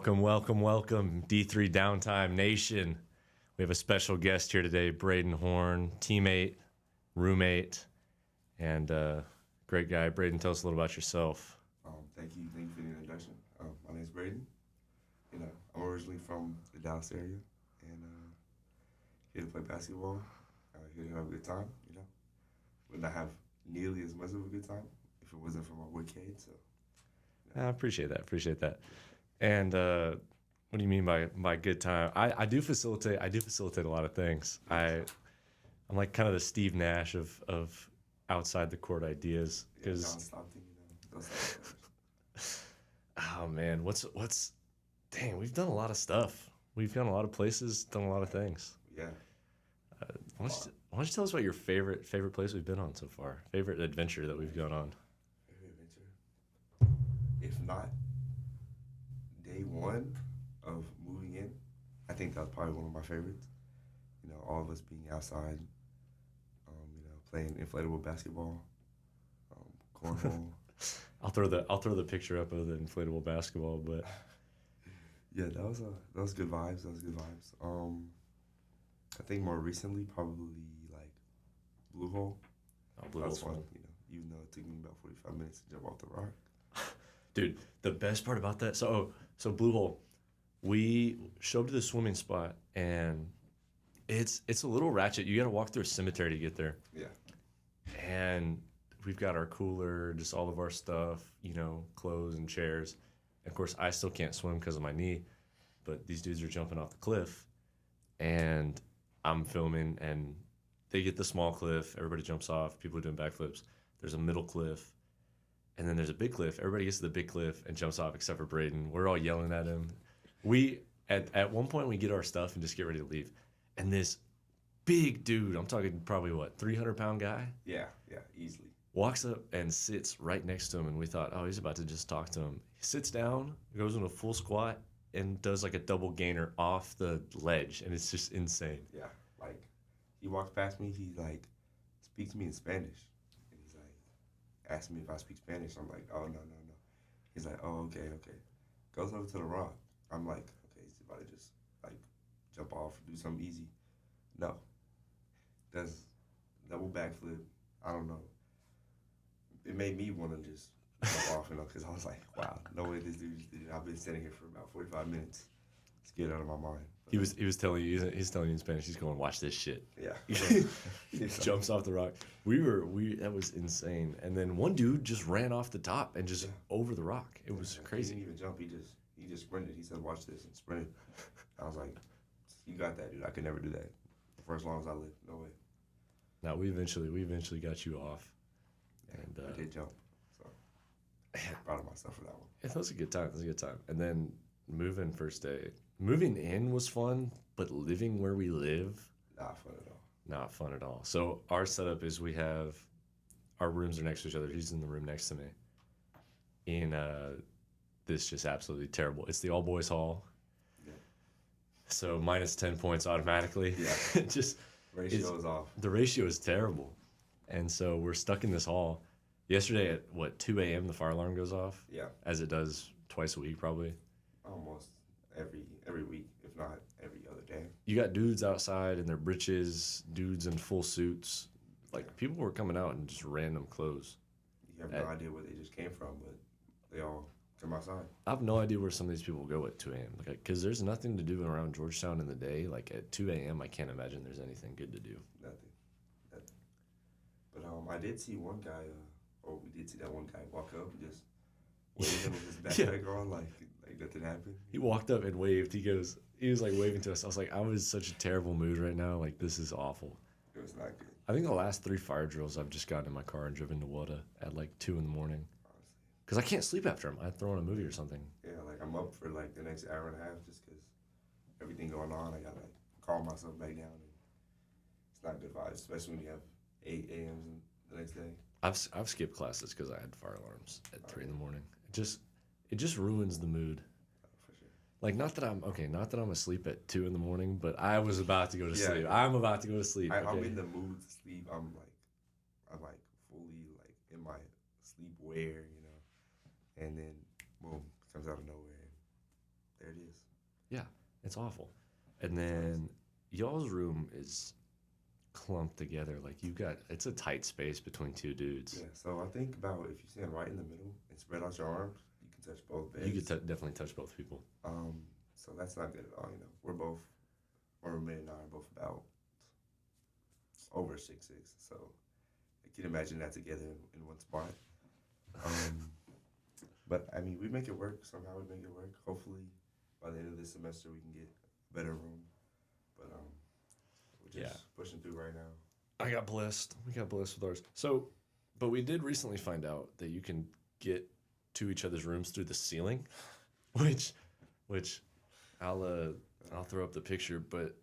Welcome, D3 Downtime Nation. We have a special guest here today, Brayden Horn, teammate, roommate, and great guy. Brayden, tell us a little about yourself. Thank you for the introduction. My name is Brayden. I'm originally from the Dallas area, and here to play basketball. Here to have a good time. Would not have nearly as much of a good time if it wasn't for my workade. So, I appreciate that. And what do you mean by good time? I do facilitate a lot of things. I'm like kind of the Steve Nash of outside the court ideas because. Oh man, dang, we've done a lot of stuff. We've gone a lot of places, done a lot of things. Yeah. Why don't you tell us about your favorite place we've been on so far? Favorite adventure that we've gone on? Favorite adventure? If not day one of moving in, I think that was probably one of my favorites. All of us being outside, playing inflatable basketball, cornhole. I'll throw the picture up of the inflatable basketball, but yeah, that was good vibes. I think more recently, probably like Blue Hole. Oh, Blue Hole's fun. Even though it took me about 45 minutes to jump off the rock. Dude, the best part about that, so Blue Hole, we show up to the swimming spot, and it's a little ratchet. You got to walk through a cemetery to get there. Yeah. And we've got our cooler, just all of our stuff, clothes and chairs. And of course, I still can't swim because of my knee, but these dudes are jumping off the cliff, and I'm filming, and they get the small cliff. Everybody jumps off. People are doing backflips. There's a middle cliff, and then there's a big cliff. Everybody gets to the big cliff and jumps off except for Brayden. We're all yelling at him. We at one point we get our stuff and just get ready to leave, and this big dude, I'm talking probably 300-pound guy. Yeah, easily. Walks up and sits right next to him, and we thought, oh, he's about to just talk to him. He sits down, goes in a full squat, and does like a double gainer off the ledge, and it's just insane. Yeah, like he walks past me, he like speaks to me in Spanish, and he's like asks me if I speak Spanish. I'm like, oh no. He's like, oh okay. Goes over to the rock. I'm like, okay, he's about to just like jump off, do something easy. No, does double backflip. I don't know. It made me want to just jump off, because I was like, wow, no way this dude just did it. I've been sitting here for about 45 minutes, scared out of my mind. But He was telling you in Spanish. He's going, watch this shit. Yeah. He jumps off the rock. That was insane. And then one dude just ran off the top and just over the rock. It was crazy. He didn't even jump. He just sprinted. He said, watch this, and sprinted. I was like, you got that, dude. I could never do that for as long as I live. No way. Now we eventually got you off. And I did jump, so I'm proud of myself for that one. Yeah, that was a good time. And then first day. Moving in was fun, but living where we live, not fun at all. So our setup is we have our rooms are next to each other. He's in the room next to me. In this just absolutely terrible. It's the all boys hall. Yeah. So minus 10 points automatically. Yeah. Ratio is off. The ratio is terrible. And so we're stuck in this hall. Yesterday at 2 a.m. the fire alarm goes off. Yeah. As it does twice a week probably. Almost every week, if not every other day. You got dudes outside in their britches, dudes in full suits. Like people were coming out in just random clothes. You have no idea where they just came from, but they all come outside. I have no idea where some of these people go at 2 a.m. Because there's nothing to do around Georgetown in the day. Like at 2 a.m. I can't imagine there's anything good to do. Nothing. But I did see one guy, we did see that one guy walk up and just waving with his backpack on like nothing happened. He walked up and waved. He was like waving to us. I was like, I was in such a terrible mood right now. Like, this is awful. It was not good. I think the last 3 fire drills, I've just gotten in my car and driven to Wada at like 2 in the morning. Because I can't sleep after them. I throw on a movie or something. Yeah, like I'm up for like the next hour and a half just because everything going on. I got to like calm myself back down. And it's not good vibes, especially when you have 8 a.m. the next day. I've skipped classes because I had fire alarms at 3 in the morning. It just ruins the mood. For sure. Like not that I'm asleep at 2 in the morning, but I was about to go to sleep. I'm about to go to sleep. I'm in the mood to sleep. I'm like fully like in my sleep wear, and then boom, comes out of nowhere. There it It's awful. And then y'all's room is clumped together. Like it's a tight space between two dudes. Yeah, so I think about if you stand right in the middle and spread out your arms, you can touch both beds. You could definitely touch both people. So that's not good at all. My roommate and I are both about over 6'6", so I can imagine that together in one spot. But I mean, we make it work. Somehow we make it work. Hopefully, by the end of this semester, we can get a better room. But we're just pushing through right now. I got blessed. We got blessed with ours. So, but we did recently find out that you can get to each other's rooms through the ceiling, which I'll throw up the picture, but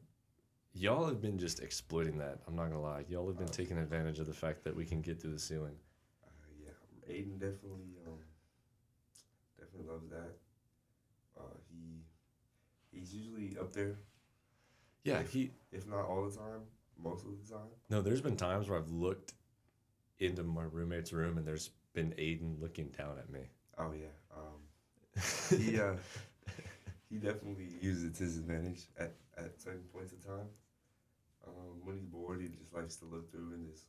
y'all have been just exploiting that. I'm not gonna lie. Y'all have been taking advantage of the fact that we can get through the ceiling. Yeah, Aiden definitely loves that. He's usually up there. Yeah, if not all the time, most of the time. No, there's been times where I've looked into my roommate's room and there's been Aiden looking down at me. Oh yeah. He definitely uses it to his advantage at certain points of time. When he's bored, he just likes to look through and just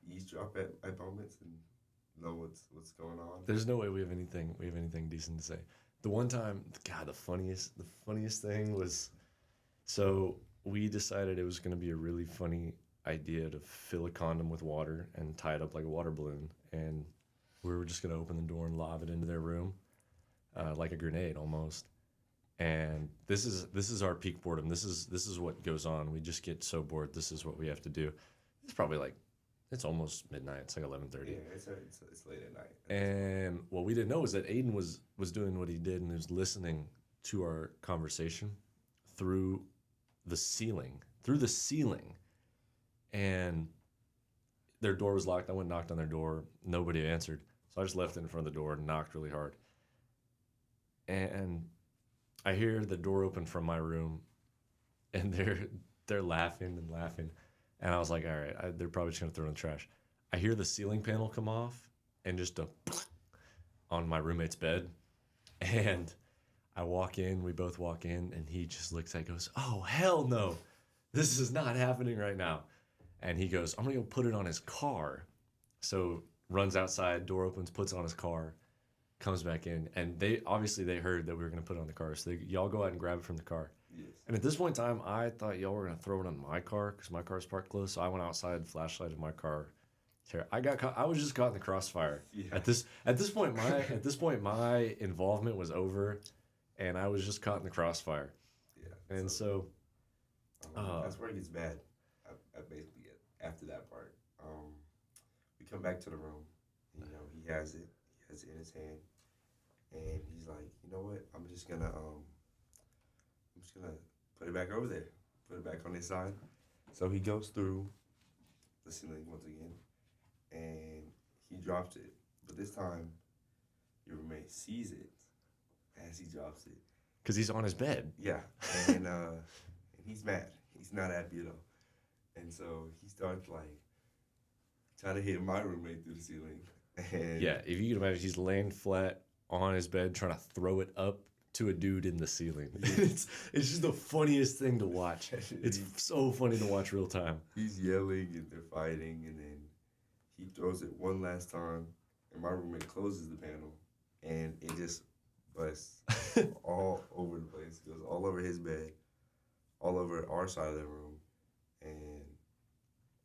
eavesdrop at moments and know what's going on. There's no way we have anything decent to say. The one time, God, the funniest thing was, so we decided it was going to be a really funny idea to fill a condom with water and tie it up like a water balloon, and we were just going to open the door and lob it into their room, like a grenade almost. And this is our peak boredom. This is what goes on. We just get so bored. This is what we have to do. It's probably like, it's almost midnight. It's like 11:30. Yeah, it's late at night. And what we didn't know is that Aiden was doing what he did and was listening to our conversation through the ceiling. And their door was locked. I went and knocked on their door. Nobody answered. So I just left it in front of the door and knocked really hard. And I hear the door open from my room, and they're laughing and laughing. And I was like, all right, they're probably just going to throw it in the trash. I hear the ceiling panel come off and just on my roommate's bed. And I walk in, we both walk in, and he just looks at it, goes, oh, hell no. This is not happening right now. And he goes, I'm going to go put it on his car. So runs outside, door opens, puts it on his car, comes back in. And they heard that we were going to put it on the car. So y'all go out and grab it from the car. Yes. And at this point in time, I thought y'all were going to throw it on my car because my car's parked close. So I went outside, flashlighted my car. I got caught. I was just caught in the crossfire. Yeah. At this point, my involvement was over, and I was just caught in the crossfire. Yeah. And so that's where it gets bad. Basically, after that part, we come back to the room. You know, he has it in his hand, and he's like, you know what? I'm just gonna put it back over there, put it back on his side. So he goes through the ceiling once again, and he drops it. But this time, your roommate sees it as he drops it. Because he's on his bed. Yeah, and he's mad. He's not happy at all. And so he starts like trying to hit my roommate through the ceiling. And yeah, if you can imagine, he's laying flat on his bed trying to throw it up to a dude in the ceiling. It's just the funniest thing to watch. It's so funny to watch real time. He's yelling and they're fighting, and then he throws it one last time, and my roommate closes the panel, and it just busts all over the place. It goes all over his bed, all over our side of the room, and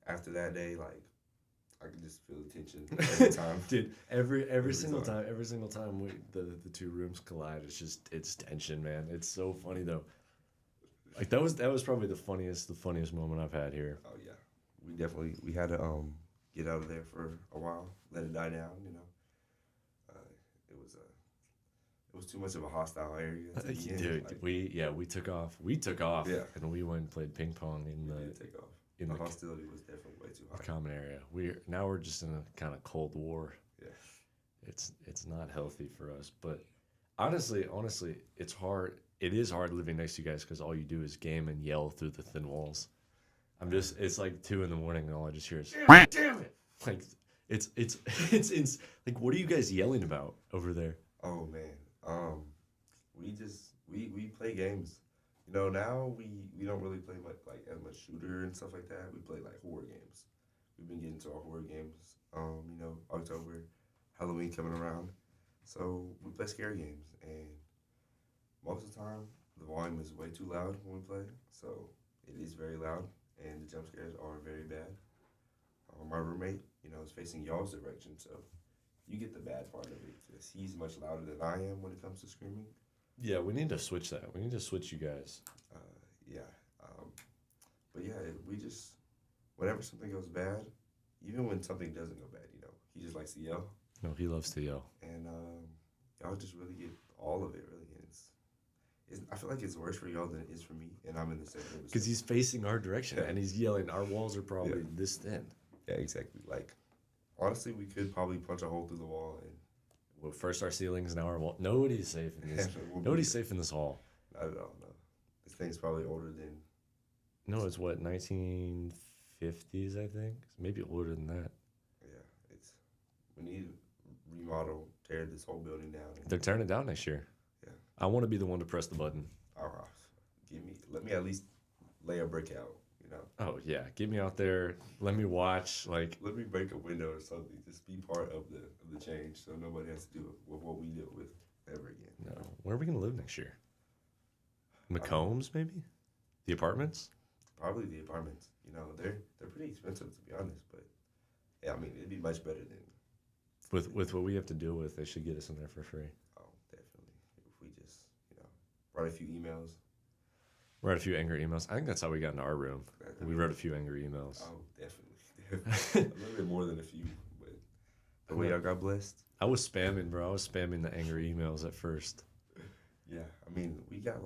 after that day, like, I could just feel the tension every time. Dude, every single time the two rooms collide, it's tension, man. It's so funny though. Like that was probably the funniest moment I've had here. Oh yeah, we had to get out of there for a while, let it die down. You know, it was too much of a hostile area. Dude, like, we took off. Yeah. And we went and played ping pong in the. Did take off. The hostility was definitely way too high. Common area. We're just in a kind of cold war. Yeah. It's not healthy for us. But honestly, it's hard. It is hard living next to you guys because all you do is game and yell through the thin walls. It's like 2 a.m. and all I just hear is damn it. Like it's like, what are you guys yelling about over there? Oh man. We play games. You know, now we don't really play like as much shooter and stuff like that. We play like horror games. We've been getting to our horror games. You know, October, Halloween coming around, so we play scary games, and most of the time the volume is way too loud when we play. So it is very loud, and the jump scares are very bad. My roommate, you know, is facing y'all's direction, so you get the bad part of it because he's much louder than I am when it comes to screaming. Yeah, we need to switch that. We need to switch you guys. Uh, yeah, but yeah, we just whenever something goes bad, even when something doesn't go bad, you know, he just likes to yell, No, he loves to yell. and y'all just really get all of it, really. And I feel like it's worse for y'all than it is for me, and I'm in the same room. Because he's facing our direction, Yeah. and he's yelling. Our walls are probably Yeah. this thin. Yeah, exactly. Like, honestly, we could probably punch a hole through the wall, and Well, first our ceilings, now our wall. Nobody's safe in this. we'll be Nobody's good. safe in this hall. Not at all. No, this thing's probably older than. No, it's what, 1950s, I think? Maybe older than that. Yeah, we need to remodel, tear this whole building down. And, They're tearing it down next year. Yeah. I want to be the one to press the button. let me at least lay a brick out. You know, Oh, yeah. Get me out there. Let me watch. Like, let me break a window or something. Just be part of the change, so nobody has to do it with what we deal with ever again. no. Where are we going to live next year? McCombs, maybe? The apartments? Probably the apartments. You know, they're pretty expensive to be honest, but yeah, I mean it'd be much better than. With what we have to deal with, they should get us in there for free. Oh, definitely. If we just, you know, write a few emails. Write a few angry emails. I think that's how we got into our room. We wrote a few angry emails. Oh, definitely. A little bit more than a few, but the way y'all got blessed. I was spamming, bro. I was spamming the angry emails at first. Yeah, I mean, we got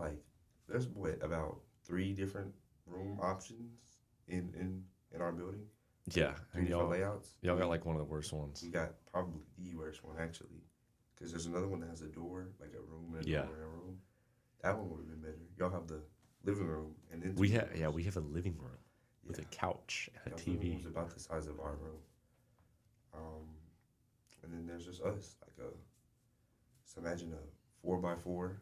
there's about 3 different room options in our building. Yeah, 3 and different layouts. y'all got like one of the worst ones. We got probably the worst one actually, because there's another one that has a door, like a room and a Yeah. door and a room. That one would have been better. Y'all have the living room and then We 2 have rooms. we have a living room with a couch and a Y'all's living TV. room's about the size of our room. And then there's just us, so imagine a 4x4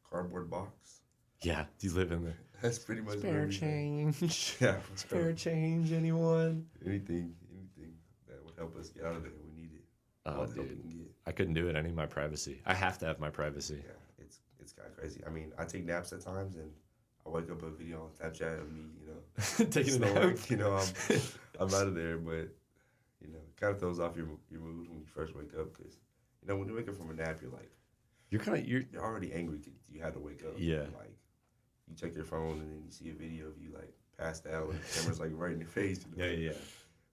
cardboard box. Yeah, you live in there. That's pretty much Spare everything. change. Yeah, Spare change, anyone? anything that would help us get out of there. We need it. Oh, All the help we dude. can get. I couldn't do it. I need my privacy. I have to have my privacy. Yeah, it's kind of crazy. I mean, I take naps at times, and I wake up a video on Snapchat of me, you know, Taking a snoring. nap. You know, I'm out of there, but you know, it kind of throws off your mood when you first wake up, because you know when you wake up from a nap, you're already angry 'cause you had to wake up. Yeah. Like you check your phone and then you see a video of you like passed out and the camera's like right in your face. You know? Yeah.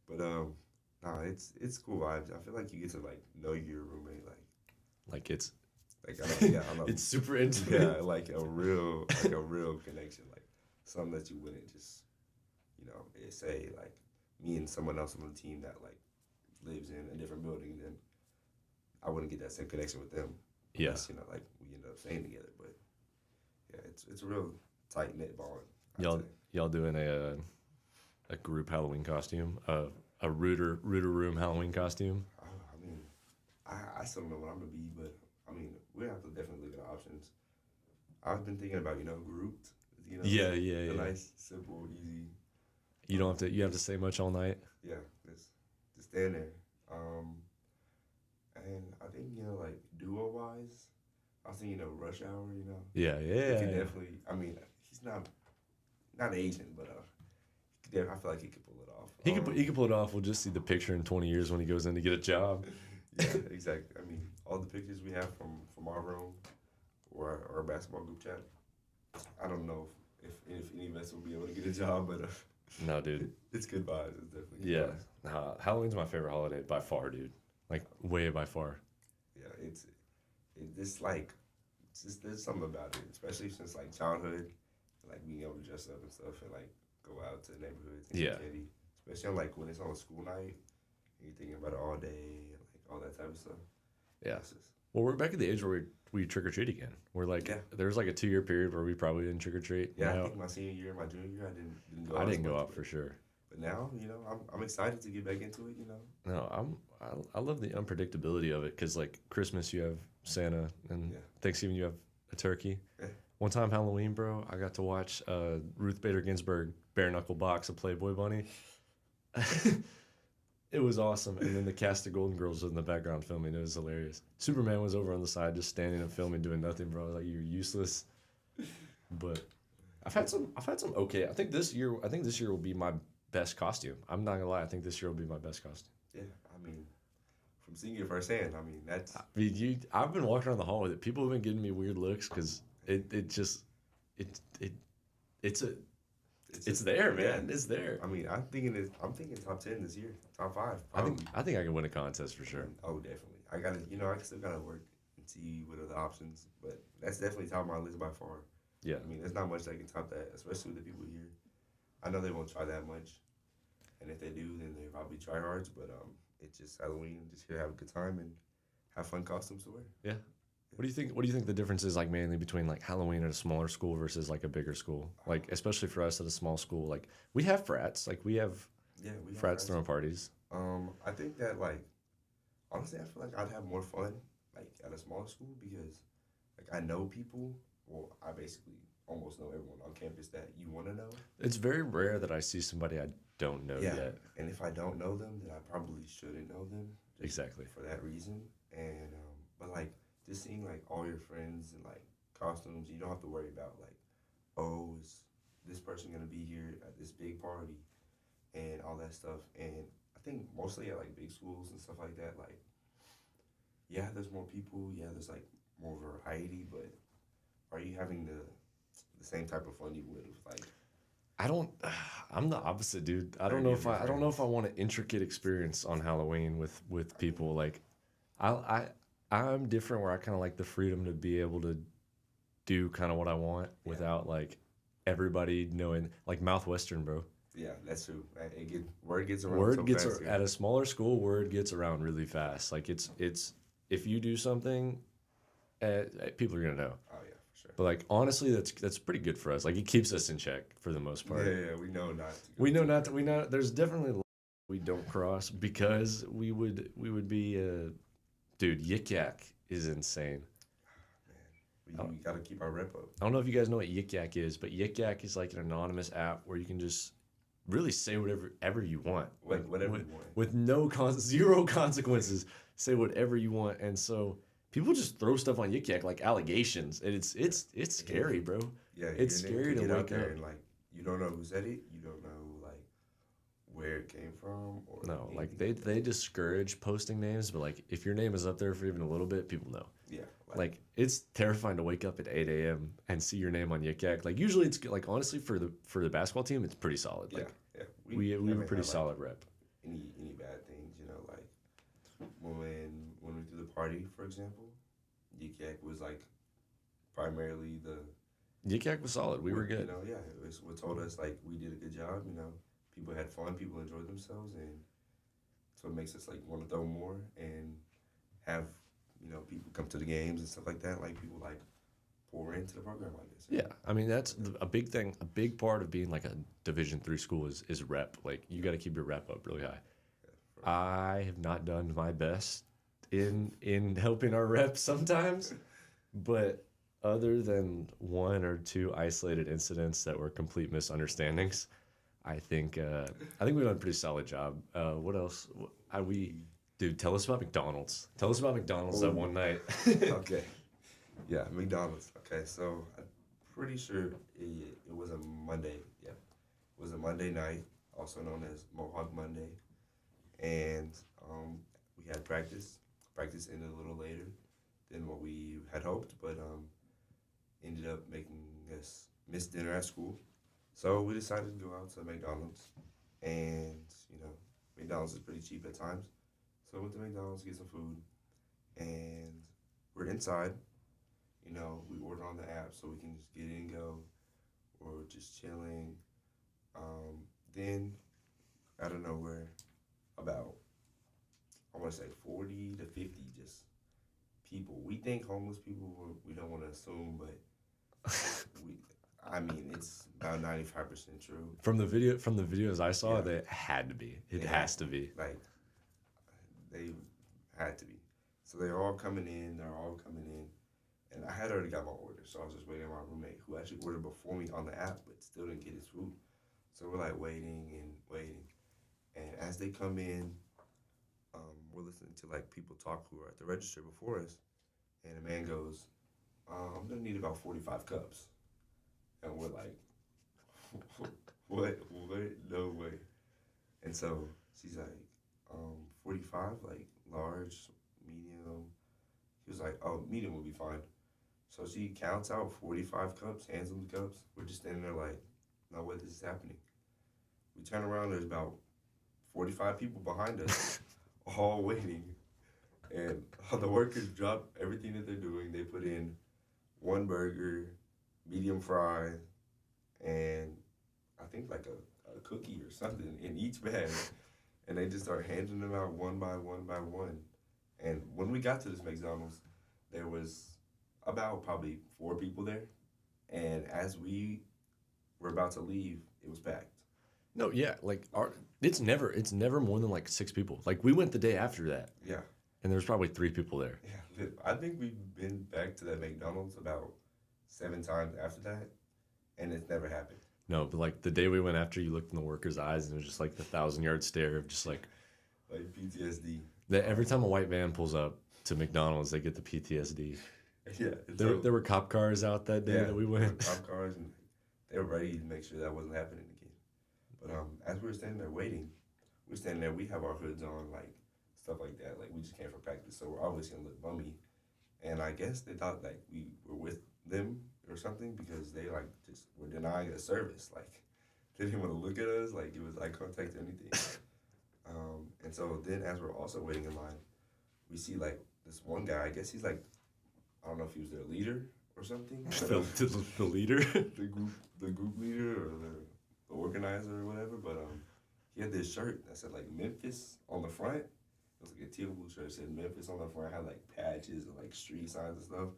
But nah, it's cool vibes. I feel like you get to like know your roommate Like it's I don't know. it's super intimate. Yeah, like a real connection, like something that you wouldn't just, you know, say like me and someone else on the team that like lives in a different building, then I wouldn't get that same connection with them. Yeah. Unless, you know, like we end up staying together. But yeah, it's a real tight knit bond. I'd say. Y'all doing a group Halloween costume, a Rooter room Halloween costume. I mean, I still don't know what I'm gonna be, but I mean, we have to definitely look at options. I've been thinking about, you know, grouped. You know, Yeah. nice, simple, easy. You don't have to. You have to say much all night. Yeah, just stand there. And I think, you know, like duo wise, I was thinking, you know, Rush Hour. You know, Yeah. he could definitely. I mean, he's not Asian, but I feel like he could pull it off. He could pull it off. We'll just see the picture in 20 years when he goes in to get a job. Yeah, exactly. I mean, all the pictures we have from our room or our basketball group chat. I don't know if any of us will be able to get a job, but No, dude. it's good vibes. It's definitely good Yeah. vibes. Nah, Halloween's my favorite holiday by far, dude. Like way by far. Yeah, it's just there's something about it, especially since like childhood, like being able to dress up and stuff and like go out to the neighborhoods and Yeah. get candy. Especially on, like when it's on a school night, and you're thinking about it all day, and like all that type of stuff. Yeah. It's just- Well, we're back at the age where we trick or treat again. We're like, Yeah. there's like a 2-year period where we probably didn't trick or treat. yeah. I Now, think my senior year, my junior year, I didn't go. I out didn't as go much, out but- for sure. But now, you know, I'm excited to get back into it. You know. No, I love the unpredictability of it because like Christmas you have Santa and Yeah. Thanksgiving you have a turkey. Yeah. One time Halloween, bro, I got to watch Ruth Bader Ginsburg bare knuckle box a Playboy bunny. It was awesome. And then the cast of Golden Girls was in the background filming. It was hilarious. Superman was over on the side just standing and filming, doing nothing, bro. Like, you're useless. But I've had some okay. I think this year will be my best costume. I'm not gonna lie, I think this year will be my best costume. Yeah, I mean, from seeing it firsthand, I mean, that's... I've been walking around the hall with it. People have been giving me weird looks because it's there, man. It's there. I mean, I'm thinking top 10 this year, top 5. Probably. I think I can win a contest for sure. Oh, definitely. I still gotta work and see what are the options, but that's definitely top of my list by far. Yeah. I mean, there's not much that can top that, especially with the people here. I know they won't try that much, and if they do, then they probably try hard. But it's just Halloween, just here to have a good time and have fun costumes to wear. Yeah. What do you think the difference is, like, mainly between like Halloween at a smaller school versus like a bigger school? Like, especially for us at a small school, like we have frats, like we have frats throwing parties. I think that, like, honestly, I feel like I'd have more fun like at a smaller school because like I know people. Well, I basically almost know everyone on campus that you want to know. It's very rare that I see somebody I don't know yet. And if I don't know them, then I probably shouldn't know them. Exactly. For that reason. And but like just seeing like all your friends and like costumes, you don't have to worry about like, oh, is this person gonna be here at this big party and all that stuff. And I think mostly at like big schools and stuff like that, like, yeah, there's more people, yeah, there's like more variety, but are you having the same type of fun you would with like... I'm the opposite, dude. I don't know if I want an intricate experience on Halloween with people. Like, I'm different where I kind of like the freedom to be able to do kind of what I want without like everybody knowing, like Mouthwestern, bro. Yeah, that's true. Word gets around fast. At a smaller school, word gets around really fast. Like, it's if you do something, people are gonna know. Oh yeah, for sure. But like, honestly, that's pretty good for us. Like, it keeps us in check for the most part. Yeah, we know not to. We know there's definitely we don't cross because we would be dude, Yik Yak is insane. Man, we gotta keep our rep up. I don't know if you guys know what Yik Yak is, but Yik Yak is like an anonymous app where you can just really say whatever you want. Like whatever you want. With zero consequences. Say whatever you want. And so people just throw stuff on Yik Yak, like allegations. And it's scary, bro. Yeah, it's scary to wake up. And like, you don't know who said it, you don't know like where it came from, or no, like they discourage posting names, but like if your name is up there for even a little bit, people know. Yeah. Like it's terrifying to wake up at 8 a.m. and see your name on Yik Yak. Like usually it's like, honestly, for the basketball team, it's pretty solid. Like, yeah. We have a pretty solid rep. Any bad things, you know, like when we threw the party, for example, Yik Yak was like primarily Yik Yak was solid. We were good. You know, yeah, it was what told us like we did a good job. You know, people had fun, people enjoyed themselves, and so it makes us like want to throw more and have, you know, people come to the games and stuff like that. Like people like pour into the program like this. Yeah, I mean that's a big thing. A big part of being like a Division III school is rep. Like you got to keep your rep up really high. Yeah, I have not done my best in helping our rep sometimes, but other than one or two isolated incidents that were complete misunderstandings, I think we've done a pretty solid job. What else? Dude, tell us about McDonald's. Tell us about McDonald's that one night. Okay. Yeah, McDonald's. Okay, so I'm pretty sure it was a Monday. Yeah, it was a Monday night, also known as Mohawk Monday, and we had practice. Practice ended a little later than what we had hoped, but ended up making us miss dinner at school. So we decided to go out to McDonald's, and you know, McDonald's is pretty cheap at times. So we went to McDonald's to get some food, and we're inside. You know, we order on the app so we can just get in and go, or just chilling. Then, out of nowhere, about, I want to say 40 to 50 just people. We think homeless people, we don't want to assume, but it's about 95% true. From the videos I saw, they had to be. It has to be. Like, they had to be. So they're all coming in, And I had already got my order, so I was just waiting on my roommate, who actually ordered before me on the app, but still didn't get his food. So we're like waiting and waiting. And as they come in, we're listening to like people talk who are at the register before us. And a man goes, I'm gonna need about 45 cups. And we're like, what? No way. And so she's like, 45, like large, medium. He was like, oh, medium will be fine. So she counts out 45 cups, hands him the cups. We're just standing there like, no way this is happening. We turn around, there's about 45 people behind us, all waiting. And the workers drop everything that they're doing. They put in one burger, medium fry, and I think like a cookie or something in each bag. And they just start handing them out one by one by one. And when we got to this McDonald's, there was about probably 4 people there. And as we were about to leave, it was packed. No, yeah, like it's never more than like 6 people. Like we went the day after that. Yeah. And there was probably 3 people there. Yeah. I think we've been back to that McDonald's about 7 times after that, and it's never happened. No, but like the day we went after, you looked in the workers' eyes and it was just like the 1,000-yard stare of just like PTSD. That every time a white van pulls up to McDonald's, they get the PTSD. Yeah. There were cop cars out that day that we went. There were cop cars, and they were ready to make sure that wasn't happening again. But as we were standing there waiting, we have our hoods on, like, stuff like that. Like, we just came for practice, so we're always going to look bummy. And I guess they thought, like, we were with them or something because they, like, just were denying us service. Like, they didn't want to look at us, like, give us eye contact or anything. And so then as we're also waiting in line, we see, like, this one guy. I guess he's, like, I don't know if he was their leader or something. The leader? the group leader or the organizer or whatever. But he had this shirt that said, like, Memphis on the front. It was like a teal blue shirt that said Memphis on the front. It had, like, patches and, like, street signs and stuff.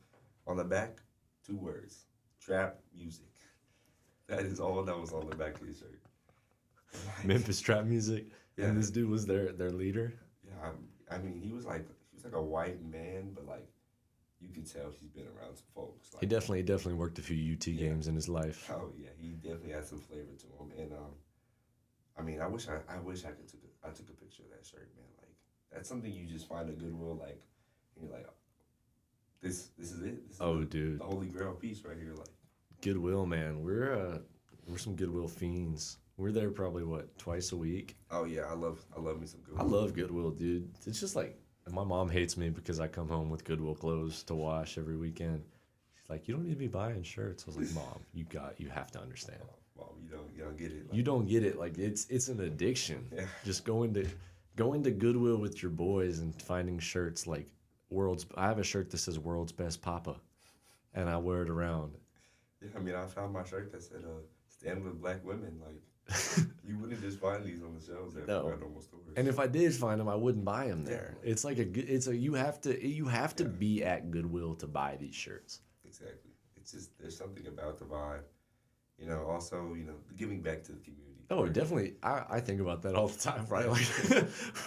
On the back, 2 words: trap music. That is all that was on the back of his shirt. Like, Memphis trap music. Yeah. And this dude was their leader. Yeah, I mean, he was like a white man, but like you could tell he's been around some folks. Like, He definitely worked a few UT games in his life. Oh yeah, he definitely had some flavor to him. And I mean, I wish I took a picture of that shirt, man. Like that's something you just find at Goodwill, like, and you're like, this is it. This is Dude, the holy grail piece right here, like. Goodwill, man. We're some Goodwill fiends. We're there probably twice a week. Oh yeah, I love me some Goodwill. I love Goodwill, dude. It's just like my mom hates me because I come home with Goodwill clothes to wash every weekend. She's like, you don't need to be buying shirts. I was like, Mom, you have to understand. Mom, you don't get it. Like, You don't get it. Like it's an addiction. Yeah. Just going to Goodwill with your boys and finding shirts like I have a shirt that says World's Best Papa, and I wear it around. Yeah, I mean, I found my shirt that said "Stand with Black Women." Like, you wouldn't just find these on the shelves at normal stores. And if I did find them, I wouldn't buy them there. Yeah. It's like you have to be at Goodwill to buy these shirts. Exactly. It's just there's something about the vibe. You know, also, giving back to the community. Oh, definitely. I think about that all the time, right? Like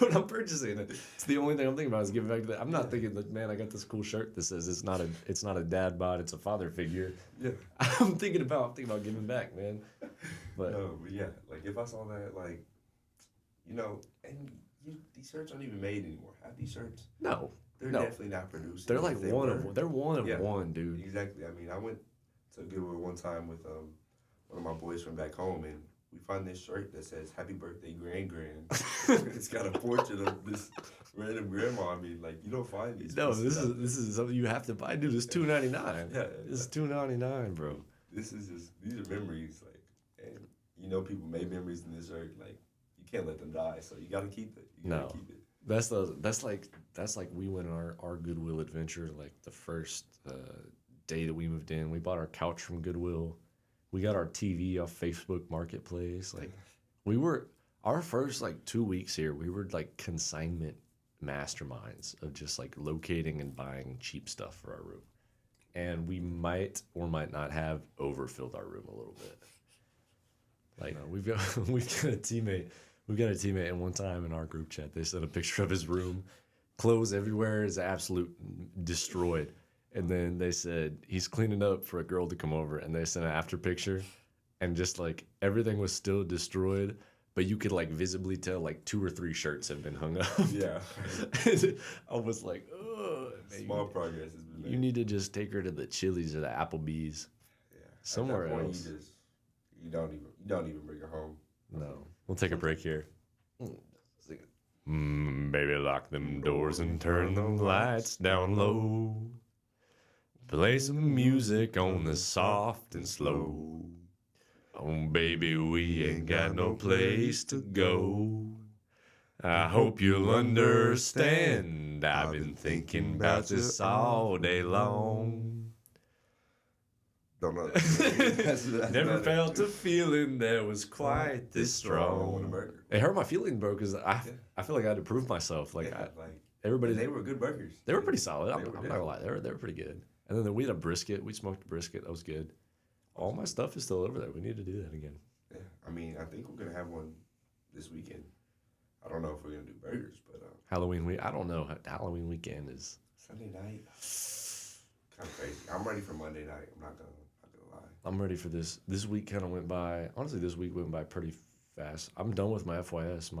when I'm purchasing it, it's the only thing I'm thinking about is giving back to that. I'm not thinking like, man, I got this cool shirt that says it's not a dad bod, it's a father figure. Yeah. I'm thinking about giving back, man. But yeah, like if I saw that, like, and these shirts aren't even made anymore. Have these shirts? No. They're definitely not produced. They're like one of one, dude. Exactly. I mean, I went to Goodwill one time with one of my boys from back home, and we find this shirt that says "Happy Birthday, Grand." It's got a portrait of this random grandma. I mean, like, you don't find these. No, this is something you have to buy, dude. It's $2.99. Yeah, it's $2.99, bro. These are memories, like, and people made memories in this shirt. Like, you can't let them die, so you gotta keep it. Keep it. That's like we went on our Goodwill adventure. Like the first day that we moved in, we bought our couch from Goodwill. We got our TV off Facebook Marketplace. Like our first 2 weeks here, we were like consignment masterminds of just like locating and buying cheap stuff for our room. And we might or might not have overfilled our room a little bit. Like we've got a teammate. We've got a teammate, and one time in our group chat, they sent a picture of his room. Clothes everywhere is absolute destroyed. And then they said he's cleaning up for a girl to come over, and they sent an after picture, and just like everything was still destroyed, but you could like visibly tell like 2 or 3 shirts have been hung up. Yeah. I was like, oh, Small progress has been made. you need to just take her to the Chili's or the Applebee's. Yeah. Somewhere At that point, else. You don't even bring her home. No. We'll take a break here. Baby, lock them doors and turn the lights down low. Play some music on the soft and slow. Oh, baby, we ain't got no place to go. I hope you'll understand. I've been thinking about this all day long. Don't know. Never felt a feeling that was quite this strong. It hurt my feeling, bro, because I feel like I had to prove myself. Like, everybody, they were good burgers. They were pretty solid. I'm not definitely. gonna lie, they were pretty good. And then we had a brisket. We smoked a brisket. That was good. All my stuff is still over there. We need to do that again. Yeah, I mean, I think we're gonna have one this weekend. I don't know if we're gonna do burgers, but Halloween week. I don't know. Halloween weekend is Sunday night. Kind of crazy. I'm ready for Monday night. I'm not gonna lie. I'm ready for this. This week kind of went by. Honestly, this week went by pretty fast. I'm done with my FYS.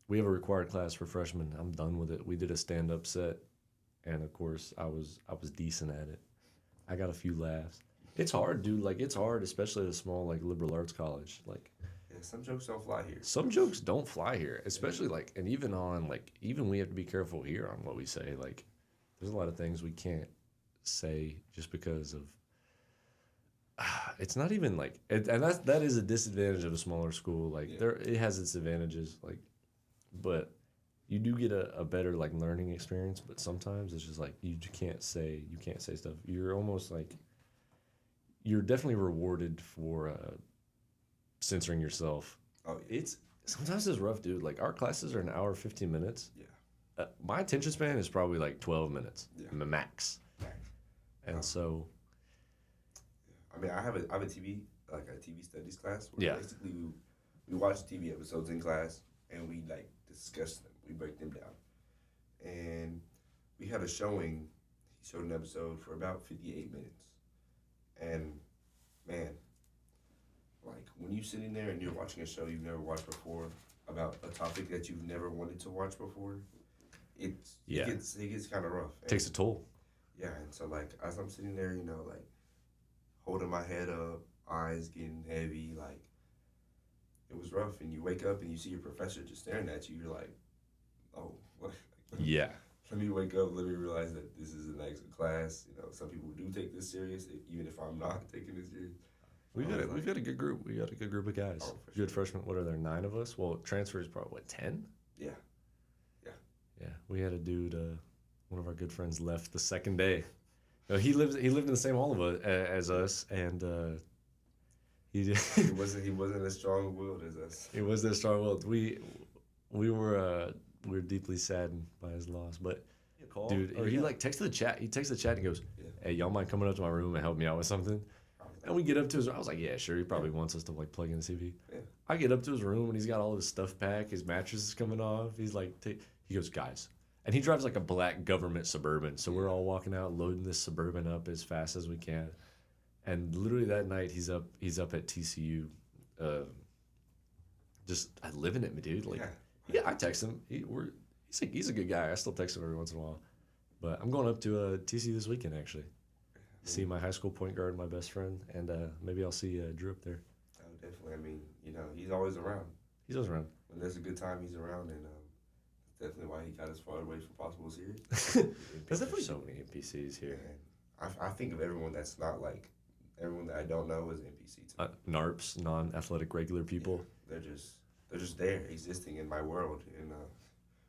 We have a required class for freshmen. I'm done with it. We did a stand-up set, and of course, I was decent at it. I got a few laughs. It's hard, dude. Like, it's hard, especially at a small like liberal arts college. Like, yeah, some jokes don't fly here. some jokes don't fly here, especially like, and even on like, even we have to be careful here on what we say. Like, there's a lot of things we can't say just because of. It's not even like, and that is a disadvantage of a smaller school. Like, it has its advantages. Like, but you do get a better like learning experience. But sometimes it's just like you can't say stuff. You're almost like. You're definitely rewarded for censoring yourself. Oh, yeah. Sometimes it's rough, dude. Like, our classes are an hour 15 minutes. Yeah. My attention span is probably like 12 minutes, max. Max. And so, I mean, I have a TV, like a TV studies class. Yeah. Basically, we watch TV episodes in class and we like discuss them. We break them down. And we had a showing. He showed an episode for about 58 minutes. And man, like when you're sitting there and you're watching a show you've never watched before about a topic that you've never wanted to watch before, it gets kind of rough. takes a toll. Yeah, and so like as I'm sitting there, like holding my head up, eyes getting heavy, like it was rough. And you wake up and you see your professor just staring at you. You're like, oh, what? Yeah. Let me wake up. Let me realize that this is an actual class. Some people do take this serious, even if I'm not taking it serious. We've got a good group. We got a good group of guys. Oh, for good sure. freshmen. What are there? 9 of us? Well, transfers probably what, 10? Yeah. Yeah. We had a dude. One of our good friends left the second day. No, he lived in the same hall as us, and he wasn't as strong-willed as us. He wasn't as strong-willed. We were deeply saddened by his loss, but dude, he like texted the chat. He texted the chat and goes, "Hey, y'all mind coming up to my room and help me out with something?" And we get up to his room. I was like, "Yeah, sure." He probably wants us to like plug in the CV. Yeah. I get up to his room and he's got all his stuff packed. His mattress is coming off. He's like, he goes, "Guys," and he drives like a black government Suburban. So we're all walking out, loading this Suburban up as fast as we can. And literally that night, he's up at TCU, just living it, dude. Like, yeah, I text him. He's a good guy. I still text him every once in a while. But I'm going up to TCU this weekend, actually. See my high school point guard, my best friend, and maybe I'll see Drew up there. Oh, definitely. I mean, he's always around. He's always around. When there's a good time, he's around, and that's definitely why he got as far away from possible series. There's definitely so many NPCs here. And I think of everyone that's not like everyone that I don't know is an NPC too. NARPs, non-athletic regular people. Yeah, they're just there, existing in my world, and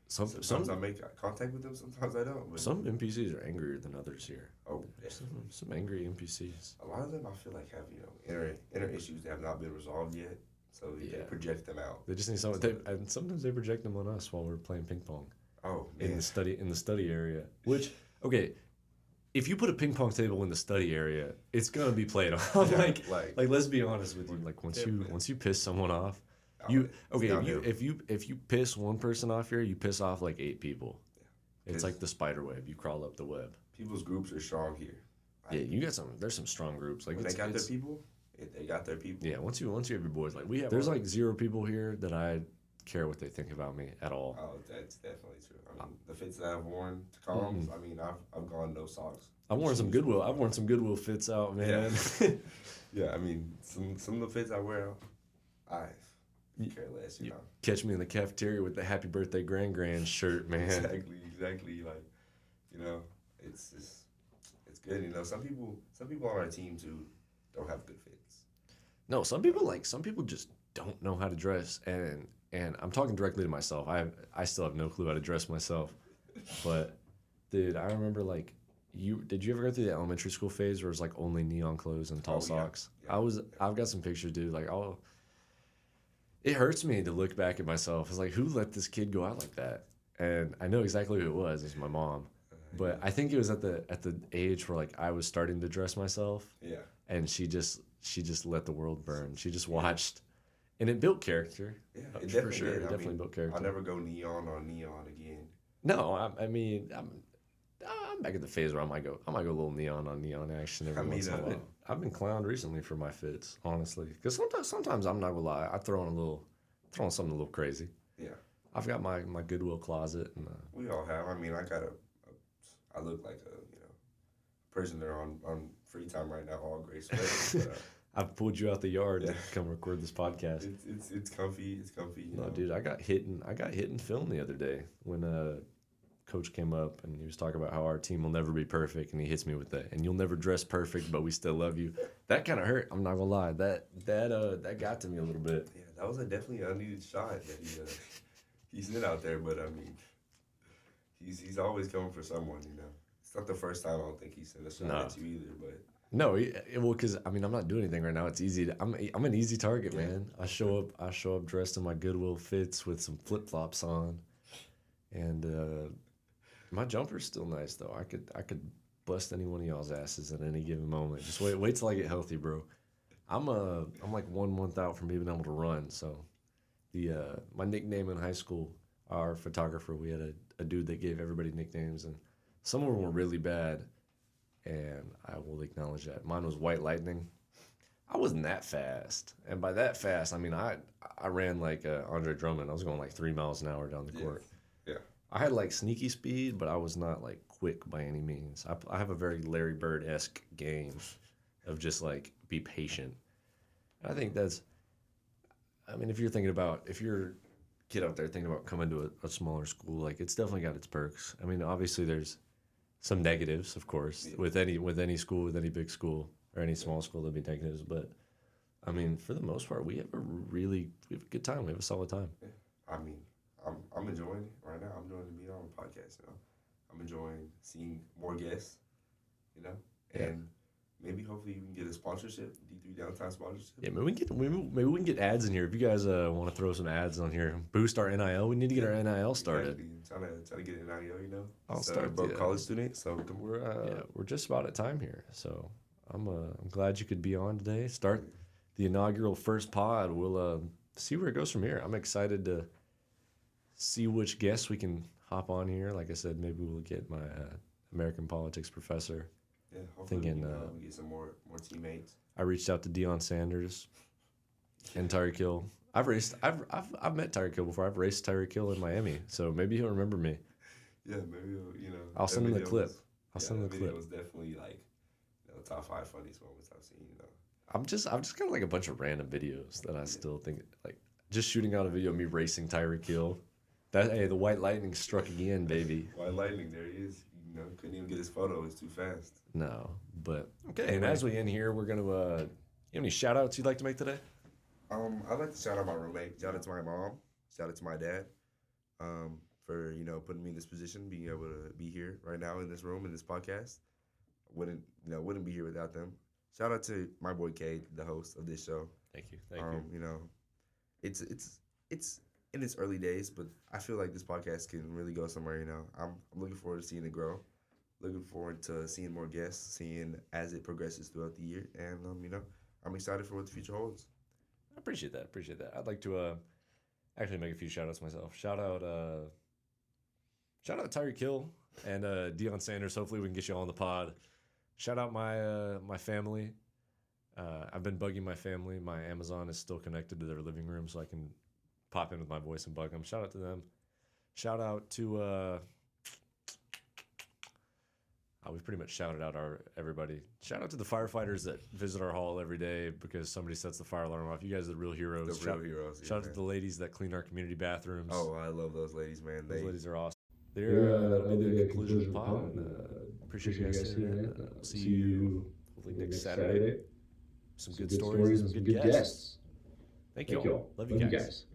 sometimes some I make contact with them, sometimes I don't. But some NPCs are angrier than others here. Oh, some angry NPCs. A lot of them I feel like have inner issues that have not been resolved yet, so they project them out. They just need someone. And sometimes they project them on us while we're playing ping pong. Oh, man. In the study area. Which, okay, if you put a ping pong table in the study area, it's gonna be played on. Yeah, like let's be honest with you. Like once you piss someone off, if you piss one person off here, you piss off like 8 people. Yeah. It's like the spider web. You crawl up the web. people's groups are strong here. Yeah, you got some. There's some strong groups. Like when they got their people, they got their people. Yeah, once you have your boys, like we have. There's like 0 people here that I care what they think about me at all. Oh, that's definitely true. I mean, the fits that I've worn to comms. I mean, I've gone no socks. I've worn some Goodwill. I've worn some Goodwill fits out, man. Yeah, yeah. I mean, some of the fits I wear, I care less. You know, catch me in the cafeteria with the "Happy Birthday, Grand" shirt, man. Exactly. Like, you know, it's good. You know, some people on our team too don't have good fits. No, some people just don't know how to dress, and I'm talking directly to myself. I still have no clue how to dress myself, but dude, I remember like. Did you ever go through the elementary school phase where it was like only neon clothes and tall socks? Yeah. I've got some pictures, dude. Like, it hurts me to look back at myself. It's like, who let this kid go out like that? And I know exactly who it was. It's my mom. But I think it was at the age where like I was starting to dress myself. Yeah. And she just let the world burn. She just watched, and it built character. Yeah, it definitely for sure. Did. It definitely built character. I'll never go neon on neon again. No, I mean, I'm back at the phase where I might go a little neon on neon action every once in a while. I've been clowned recently for my fits, honestly, because sometimes I'm not gonna lie, I throw on something a little crazy. Yeah, I've got my Goodwill closet, and we all have. I mean, I look like a person there on free time right now, all gray sweat. But, I've pulled you out the yard to come record this podcast. It's comfy. It's comfy. No, dude, I got hit in film the other day when Coach came up and he was talking about how our team will never be perfect, and he hits me with that. And you'll never dress perfect, but we still love you. That kind of hurt. I'm not gonna lie. That got to me a little bit. Yeah, that was definitely an unneeded shot that he sent out there. But I mean, he's always coming for someone. You know, it's not the first time I don't think he sent a shot at you either. But no, well, because I mean, I'm not doing anything right now. It's easy. I'm an easy target, man. I show up dressed in my Goodwill fits with some flip flops on, and. My jumper's still nice though. I could bust any one of y'all's asses at any given moment. Just wait till I get healthy, bro. I'm like 1 month out from being able to run. So my nickname in high school, our photographer, we had a dude that gave everybody nicknames, and some of them were really bad, and I will acknowledge that. Mine was White Lightning. I wasn't that fast, and by that fast, I mean I ran like Andre Drummond. I was going like 3 miles an hour down the court. Yeah. I had like sneaky speed, but I was not like quick by any means. I have a very Larry Bird-esque game of just like be patient. And I think if you're kid out there thinking about coming to a smaller school, like it's definitely got its perks. I mean, obviously there's some negatives, of course, with any school, with any big school or any small school, there'll be negatives. But I mean, for the most part, we have a good time. We have a solid time. Yeah. I mean, I'm enjoying it right now. I'm enjoying being on the podcast. You know, I'm enjoying seeing more guests. You know, and maybe hopefully you can get a sponsorship, D3 Downtime sponsorship. Yeah, maybe we can get ads in here. If you guys want to throw some ads on here, boost our NIL. We need to get our NIL started. Exactly. I'm trying to get NIL. You know, I'll start both college students. So we're just about at time here. So I'm glad you could be on today. Start the inaugural first pod. We'll see where it goes from here. I'm excited to see which guests we can hop on here. Like I said, maybe we'll get my American politics professor. Yeah, hopefully we get some more teammates. I reached out to Deion Sanders and Tyreek Hill. I've met Tyreek Hill before. I've raced Tyreek Hill in Miami, so maybe he'll remember me. Yeah, maybe I'll send him the clip. It was definitely like top 5 funniest moments I've seen. You know, I'm just kind of like a bunch of random videos that I still think like just shooting out a video of me racing Tyreek Hill. The White Lightning struck again, baby. White Lightning, there he is. You know, couldn't even get his photo. It's too fast. No, but okay. And as we end here, we're gonna. You have any shout outs you'd like to make today? I'd like to shout out my roommate. Shout out to my mom. Shout out to my dad. For putting me in this position, being able to be here right now in this room in this podcast. Wouldn't be here without them. Shout out to my boy Cade, the host of this show. Thank you. Thank you. You know, it's in its early days, but I feel like this podcast can really go somewhere. You know, I'm looking forward to seeing it grow. Looking forward to seeing more guests, seeing as it progresses throughout the year, and I'm excited for what the future holds. I appreciate that. I'd like to actually make a few shout outs myself. Shout out Tyreek Hill And Deion Sanders, hopefully we can get you all on the pod. Shout out my family. I've been bugging my family. My Amazon is still connected to their living room, so I can pop in with my voice and bug them. Shout out to them. Shout out to we've pretty much shouted out everybody. Shout out to the firefighters that visit our hall every day because somebody sets the fire alarm off. You guys are the real heroes. The real heroes. Shout out to the ladies that clean our community bathrooms. Oh, I love those ladies, man. Those ladies are awesome. That'll be the conclusion of the pod. Appreciate you guys tuning in. See you hopefully next Saturday. Some good stories and some good guests. Thank you all. Love you guys.